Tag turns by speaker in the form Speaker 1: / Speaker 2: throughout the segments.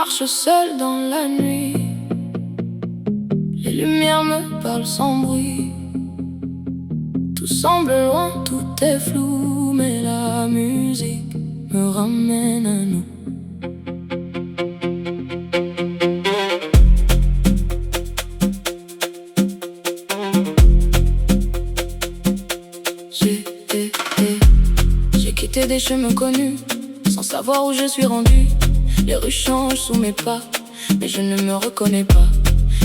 Speaker 1: marche seul dans la nuit. Les lumières me parlent sans bruit. Tout semble loin, tout est flou, mais la musique me ramène à nous. J'ai quitté des chemins connus, sans savoir où je suis rendu. Les rues changent sous mes pas, mais je ne me reconnais pas.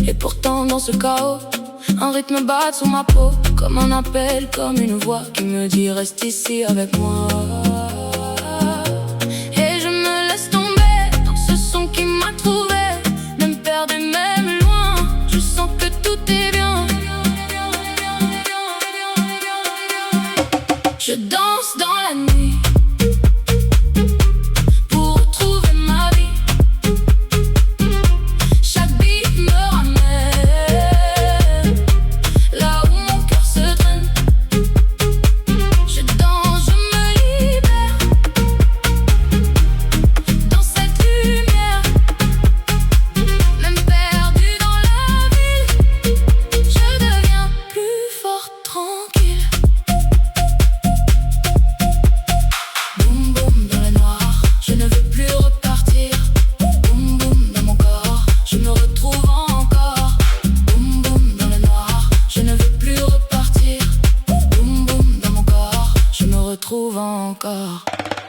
Speaker 1: Et pourtant dans ce chaos, un rythme bat sous ma peau, comme un appel, comme une voix qui me dit reste ici avec moi. Et je me laisse tomber dans ce son qui m'a trouvé, même perdu, même loin. Je sens que tout est bien. Je danse dans la nuit pour retrouver ma vie. Chaque beat me ramène là où mon cœur se traîne. Je danse, je me libère dans cette lumière. Même perdu dans la ville, je deviens plus fort, tranquille. Boum boum dans le noir, je ne veux plus repartir. Boum boum dans mon corps, je me retrouve encore. Boum boum dans le noir, je ne veux plus repartir. Boum boum dans mon corps, je me retrouve encore.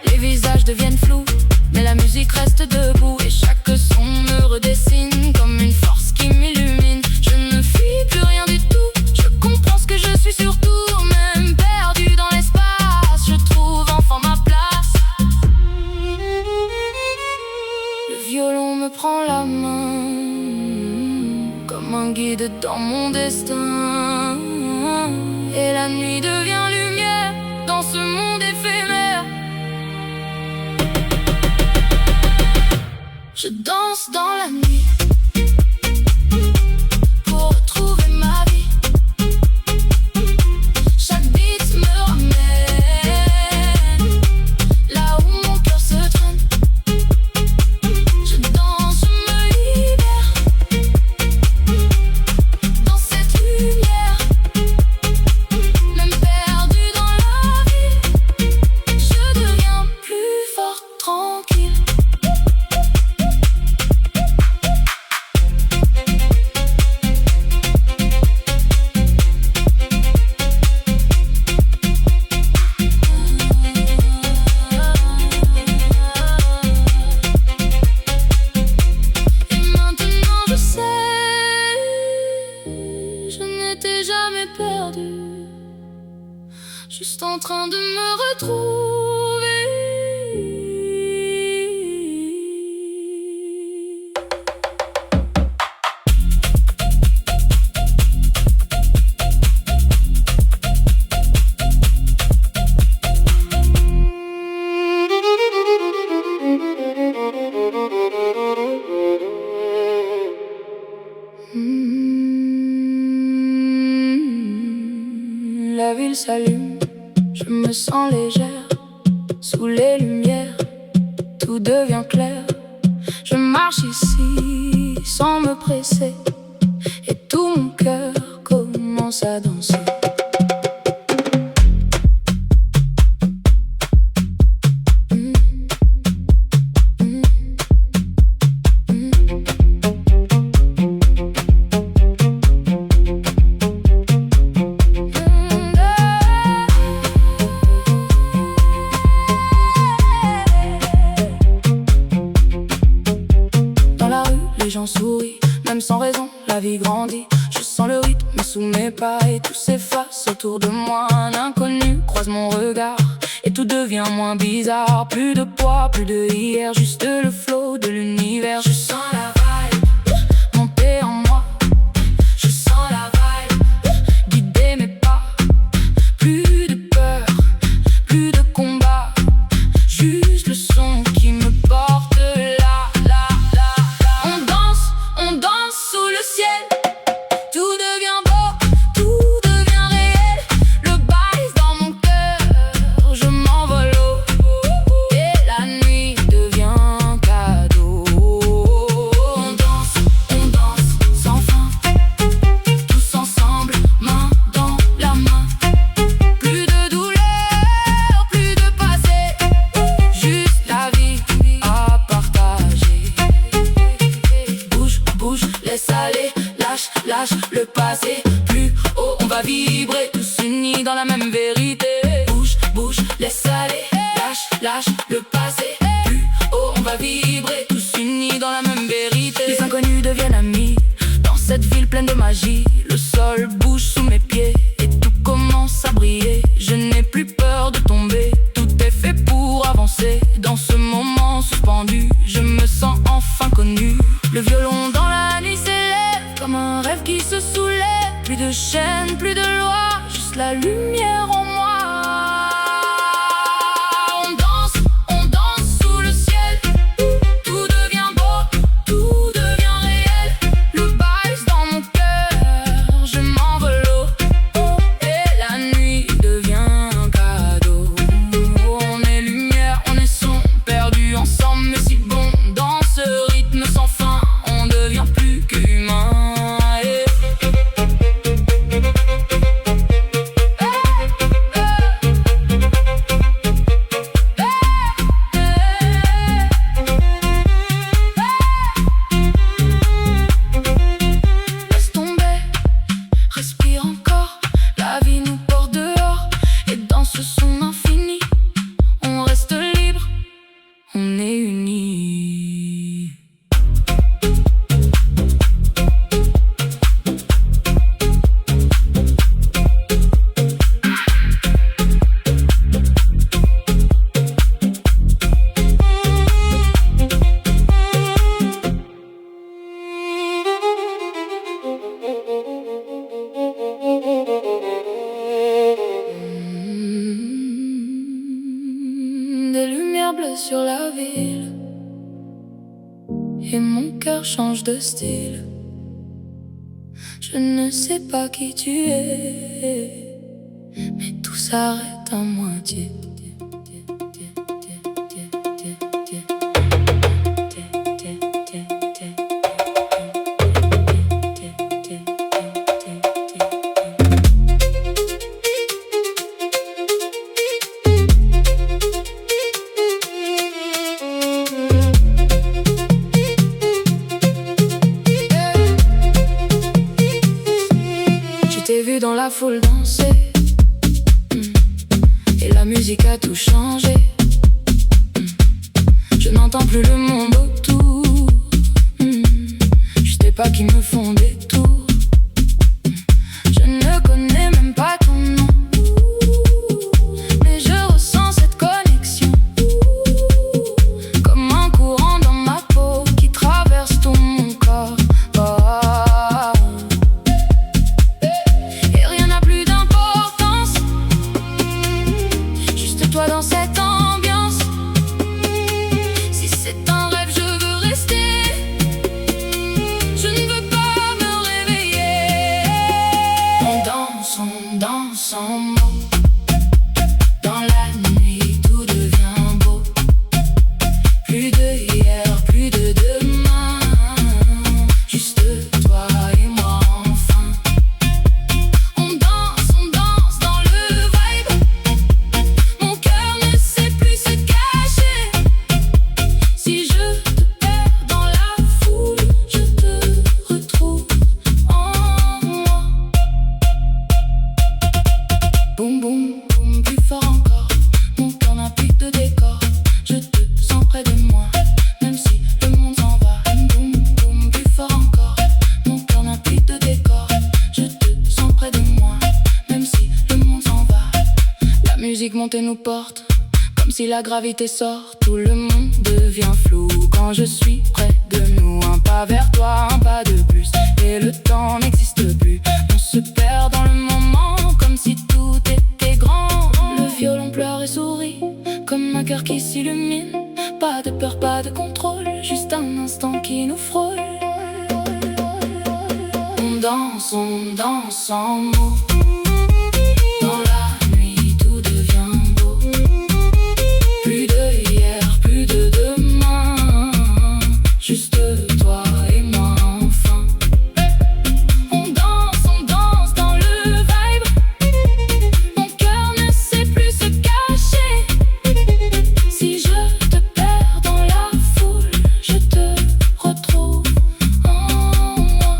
Speaker 1: Les visages deviennent flous, mais la musique reste debout. Et chaque son me redessine comme une force qui m'illumine. Je ne fuis plus rien du tout, je comprends ce que je suis surtout. Même perdu dans l'espace, je trouve enfin ma place. Le violon me prend la main, comme un guide dans mon destin. Et la nuit devient lumière dans ce monde éphémère. Je danse dans la nuit pour retrouver ma vie. Chaque beat me ramène là où mon cœur se traîne. Je danse, je me libère dans cette lumière. Même perdu dans la ville, je deviens plus fort, tranquille. Et maintenant je sais, je n'étais jamais perdu, juste en train de me retrouver. La ville s'allume, je me sens légère. Sous les lumières, tout devient clair. Je marche ici sans me presser, et tout mon cœur commence à danser. Les gens sourient, même sans raison, la vie grandit. Je sens le rythme sous mes pas et tout s'efface autour de moi. Un inconnu croise mon regard et tout devient moins bizarre. Plus de poids, plus de hier, juste le flow de l'univers. Je sens la vibe monter en moi. Je sens la vibe guider mes pas. Plus de peur, plus de combat, juste le son qui me porte là, là, là, là. On danse sous le ciel. Tout devient beau, tout devient réel. Le bass dans mon cœur, je m'envole haut. Et la nuit devient cadeau. laisse aller, lâche, lâche le passé. Plus haut on va vibrer, tous unis dans la même vérité. Bouge, bouge, laisse aller, lâche, lâche le passé. Plus haut on va vibrer, tous unis dans la même vérité. Les inconnus deviennent amis, dans cette ville pleine de magie. Le sol bouge sous mes pieds et tout commence à briller. Je n'ai plus peur de tomber, tout est fait pour avancer. Dans ce moment suspendu, je me sens enfin connu. Le violon dans la nuit s'élève comme un rêve qui se soulève. Plus de chaînes, plus de lois, juste la lumière en moi. On danse sous le ciel. Tout devient beau, tout devient réel. Le bail dans mon cœur, je m'envole haut. Et la nuit devient un cadeau. On est lumière, on est son, perdu ensemble mais si bon. Dans ce rythme sans fin, on devient plus qu'humain. Laisse tomber, respire encore. La vie nous porte dehors. Et dans ce son infini, on reste libre, on est unis. Des lumières bleues sur la ville et mon cœur change de style. Je ne sais pas qui tu es, mais tout s'arrête à moitié. T'ai vu dans la foule danser, et la musique a tout changé. Je n'entends plus le monde autour, juste des pas qui me font des tours. Je ne connais même pas ton nom, mais je ressens cette connexion, comme un courant dans ma peau qui traverse tout mon corps. Toi dans cette ambiance, si c'est un rêve je veux rester, je ne veux pas me réveiller. On danse en mots, dans la nuit tout devient beau. Plus de hier, plus de demain, juste toi et moi enfin. On danse dans le vibe. Mon cœur ne sait plus se cacher. Si je te perds dans la foule, je te retrouve en moi. Boum boum boum, plus fort encore. Mon cœur n'a plus de décor. Je te sens près de moi, même si le monde s'en va. Boum boum, plus fort encore. Mon cœur n'a plus de décor. Je te sens près de moi, même si le monde s'en va. La musique monte et nous porte, comme si la gravité sort. Tout le monde devient flou quand je suis près de nous. Un pas vers toi, un pas de plus, et le temps n'existe plus. On se perd dans le moment, comme si tout était grand. Le violon pleure et sourit, comme un cœur qui s'illumine. Pas de peur, pas de contrôle, juste un instant qui nous frôle. On danse en mots. Dans la nuit tout devient beau. Plus de hier, plus de demain, juste toi et moi enfin. On danse dans le vibe. Mon cœur ne sait plus se cacher. Si je te perds dans la foule, je te retrouve en moi.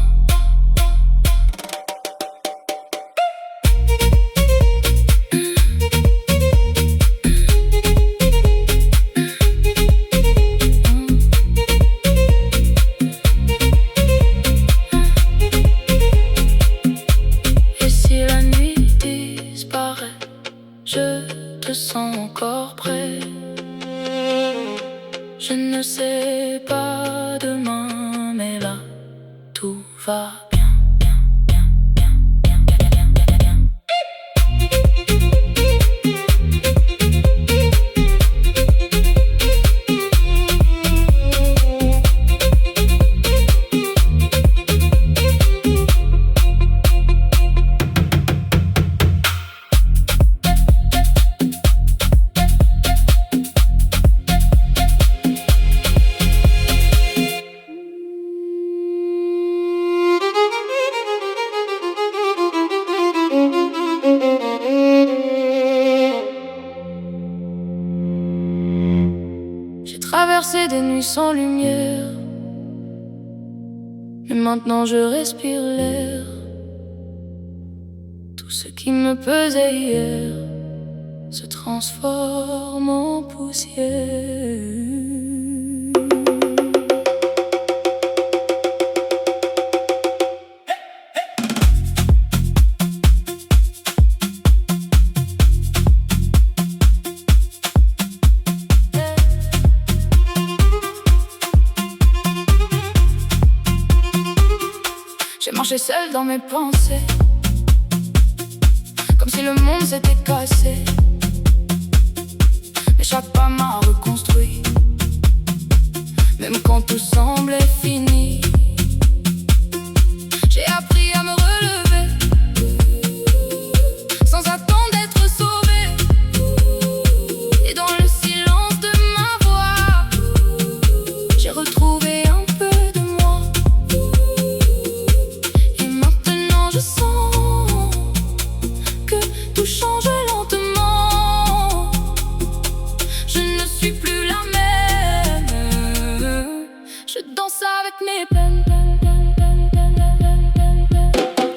Speaker 1: tout va bien. Traverser des nuits sans lumière, mais maintenant je respire l'air. Tout ce qui me pesait hier se transforme en poussière. J'ai marché seul dans mes pensées, comme si le monde s'était cassé. Mais chaque pas m'a reconstruit, même quand tout semblait fini. J'ai appris à me relever, sans attendre d'être sauvé. Et dans le silence de ma voix, j'ai retrouvé un peu de moi. Je sens que tout change lentement. Je ne suis plus la même. Je danse avec mes peines.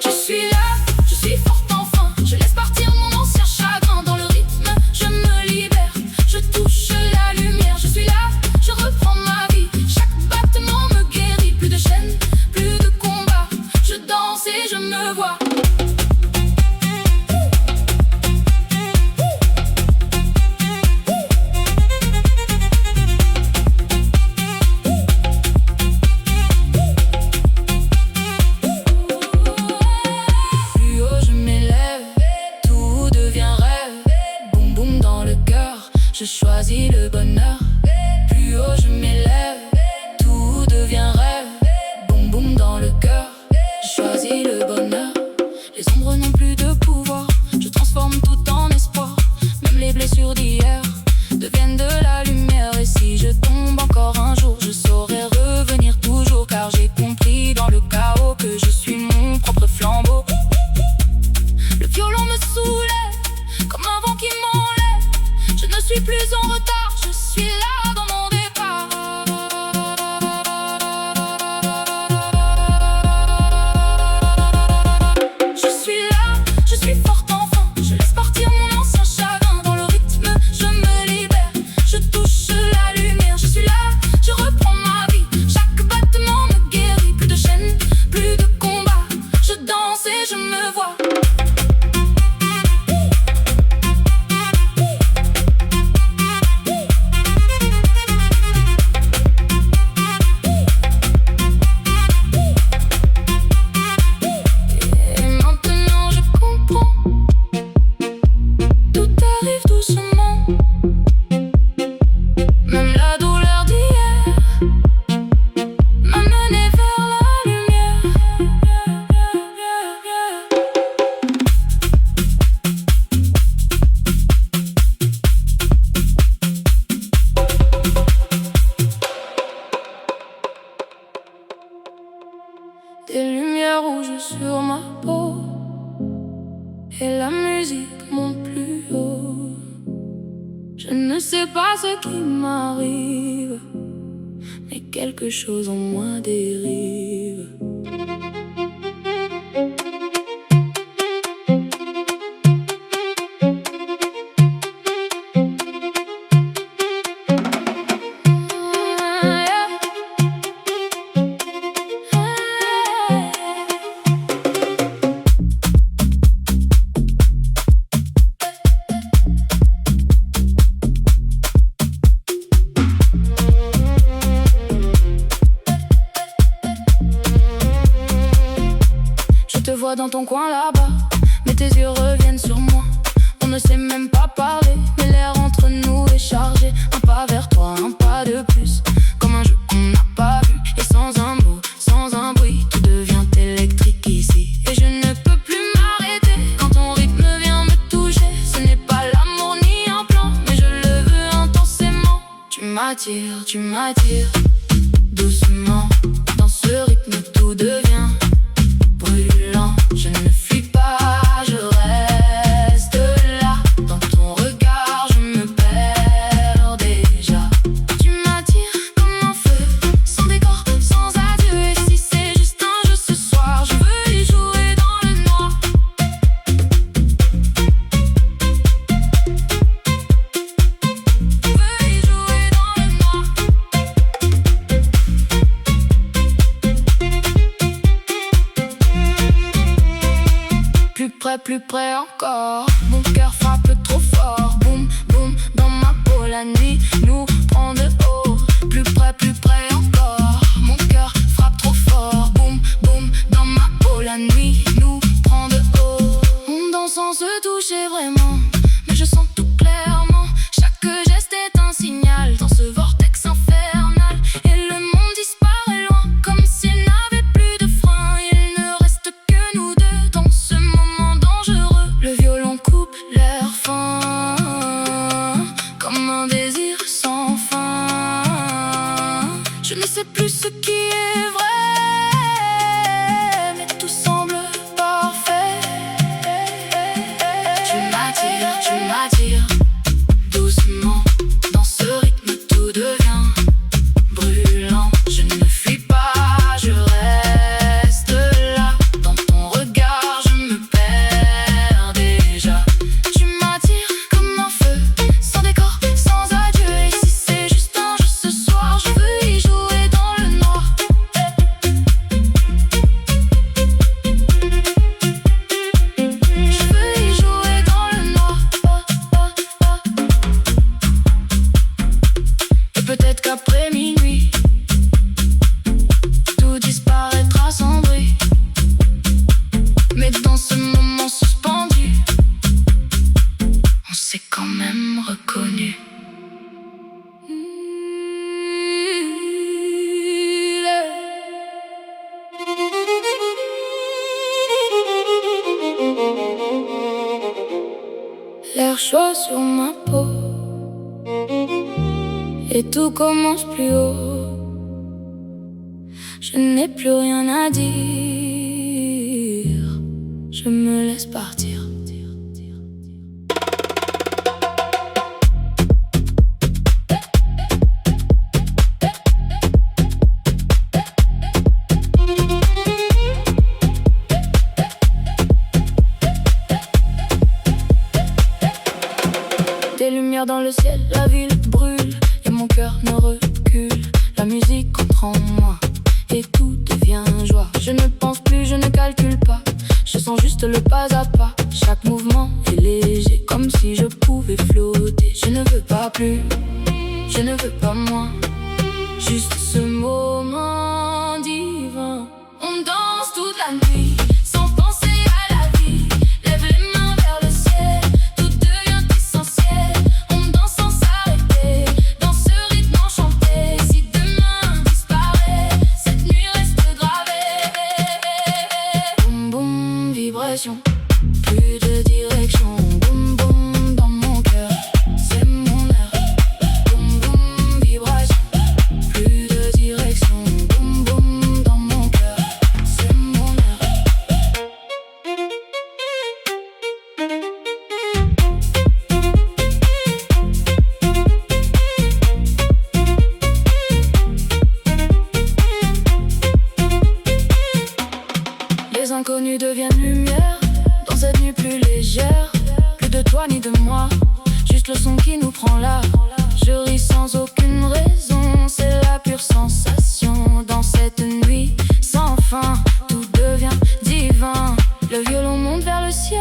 Speaker 1: Je suis là, je suis forte enfin. Je laisse partir mon ancien chagrin. Dans le rythme, je me libère. Je touche la lumière. Je suis là, je reprends ma vie. Chaque battement me guérit. Plus de chaînes, plus de combats. Je danse et je me vois. Plus haut je m'élève, tout devient rêve. Boum boum dans le cœur, je choisis le bonheur. Plus haut je m'élève, tout devient rêve. Boum boum dans le cœur, je choisis le bonheur. Les ombres n'ont plus de pouvoir, je transforme tout en espoir. Même les blessures d'hier deviennent de la lumière. Et si je tombe encore un jour, je saurai revenir toujours. Car j'ai compris dans le chaos que je suis mon propre flambeau. Le violon me soulève, comme un vent qui m'enlève. Je ne suis plus en retard, je suis là dans mon départ. Je suis là, je suis forte enfin. Je laisse partir mon ancien chagrin. Dans le rythme, je me libère. Je touche la lumière. Je suis là, je reprends ma vie. Chaque battement me guérit. Plus de chaînes, plus de combats. Je danse et je me vois. Et maintenant je comprends. Tout arrive doucement. Même la douleur d'hier m'a mené vers la lumière. Des lumières rouges sur ma peau, et la musique monte plus haut. Je ne sais pas ce qui m'arrive, mais quelque chose en moi dérive. vois dans ton coin là-bas, mais tes yeux reviennent sur moi. On ne sait même pas parler, mais l'air entre nous est chargé. Un pas vers toi, un pas de plus, comme un jeu qu'on n'a pas vu. Et sans un mot, sans un bruit, tout devient électrique ici. Et je ne peux plus m'arrêter quand ton rythme vient me toucher. Ce n'est pas l'amour ni un plan, mais je le veux intensément. Tu m'attires, doucement. Dans ce rythme tout devient brûlant. Je ne fuis pas, je reste là. Dans ton regard je me perds déjà. Tu m'attires comme un feu, sans décor, sans adieu. Et si c'est juste un jeu ce soir, je veux y jouer dans le noir. Je veux y jouer dans le noir. Plus près encore. Mon cœur frappe trop fort. Boum, boum, dans ma peau la nuit nous prend de haut. Plus près encore. Mon cœur frappe trop fort. Boum, boum, dans ma peau la nuit nous prend de haut. On danse sans se toucher vraiment, mais je sens tout clairement. Chaque geste est un signal dans ce vortex infernal. Et le monde disparaît loin, comme s'il n'avait plus de frein. Il ne reste que nous deux dans ce moment dangereux. Le violon coupe l'air fin, comme un désir sans fin. Je ne sais plus ce qui est vrai, mais tout semble parfait. Tu m'attires, doucement. Dans ce rythme tout devient brûlant. Je ne fuis pas, je reste là. Dans ton regard je me perds déjà. Tu m'attires comme un feu, sans décor, sans adieu. Et si c'est juste un jeu ce soir, je veux y jouer dans le noir. Je veux y jouer dans le noir. Et peut-être qu'après minuit tout disparaîtra sans bruit. Mais dans ce moment suspendu, on s'est quand même reconnu. L'air chaud sur ma peau, et tout commence plus haut. Je n'ai plus rien à dire, je me laisse partir. Des lumières dans le ciel, la ville brûle, et mon cœur ne recule. La musique entre en moi, et tout devient joie. Je ne pense plus, je ne calcule pas, je sens juste le pas à pas. Chaque mouvement est léger, comme si je pouvais flotter. Je ne veux pas plus, je ne veux pas moins, juste ce moment divin. On danse toute la nuit, sans penser à la vie. Lève les mains vers le ciel, tout devient essentiel. On danse sans s'arrêter, dans ce rythme enchanté. Si demain disparaît, cette nuit reste gravée. Boum boum, vibration, plus de direction. Boum boum, dans mon cœur, c'est mon heure. Boum boum, vibration, plus de direction. Boum boum, dans mon cœur, c'est mon heure. Les inconnus deviennent lumière dans cette nuit plus légère. Plus de toi ni de moi, juste le son qui nous prend là. Je ris sans aucune raison, c'est la pure sensation. Dans cette nuit sans fin, tout devient divin. Le violon monte vers le ciel,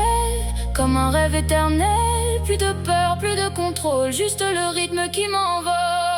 Speaker 1: comme un rêve éternel. Plus de peur, plus de contrôle, juste le rythme qui m'envole.